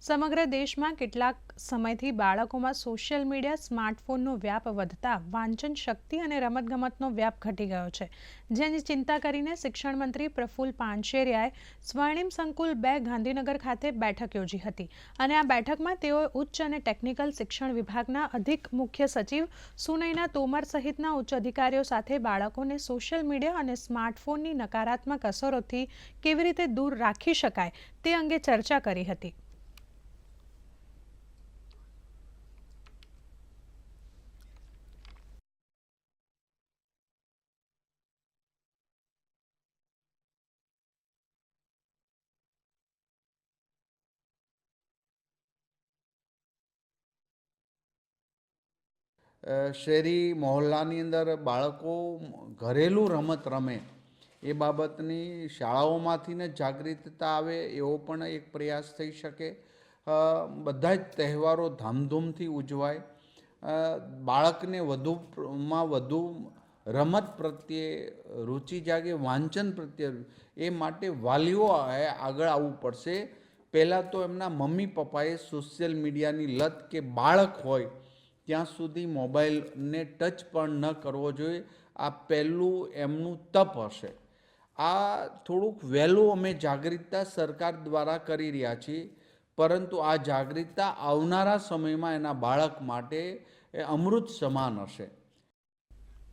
સમગ્ર દેશમાં કેટલાક સમયથી બાળકોમાં સોશિયલ મીડિયા સ્માર્ટફોનનો વ્યાપ વધતા વાંચન શક્તિ અને રમતગમતનો વ્યાપ ઘટી ગયો છે, જેની ચિંતા કરીને શિક્ષણ મંત્રી પ્રફુલ્લ પાનશેરિયાએ સ્વર્ણિમ સંકુલ 2 ગાંધીનગર ખાતે બેઠક યોજી હતી અને આ બેઠકમાં તેઓએ ઉચ્ચ અને ટેકનિકલ શિક્ષણ વિભાગના અધિક મુખ્ય સચિવ સુનયના તોમર સહિતના ઉચ્ચ અધિકારીઓ સાથે બાળકોને સોશિયલ મીડિયા અને સ્માર્ટફોનની નકારાત્મક અસરોથી કેવી રીતે દૂર રાખી શકાય તે અંગે ચર્ચા કરી હતી। શેરી મહોલ્લાની અંદર બાળકો ઘરેલું રમત રમે એ બાબતની શાળાઓમાંથી જ જાગૃતતા આવે એવો પણ એક પ્રયાસ થઈ શકે। બધા જ તહેવારો ધામધૂમથી ઉજવાય, બાળકને વધુમાં વધુ રમત પ્રત્યે રુચિ જાગે, વાંચન પ્રત્યે, એ માટે વાલીઓએ આગળ આવવું પડશે। પહેલાં તો એમના મમ્મી પપ્પાએ સોશિયલ મીડિયાની લત કે બાળક હોય ત્યાં સુધી મોબાઈલને ટચ પણ ન કરવો જોઈએ। આ પહેલું એમનું તપ હશે। આ થોડુંક વહેલું અમે જાગૃતતા સરકાર દ્વારા કરી રહ્યા છીએ, પરંતુ આ જાગૃતતા આવનારા સમયમાં એના બાળક માટે એ અમૃત સમાન હશે।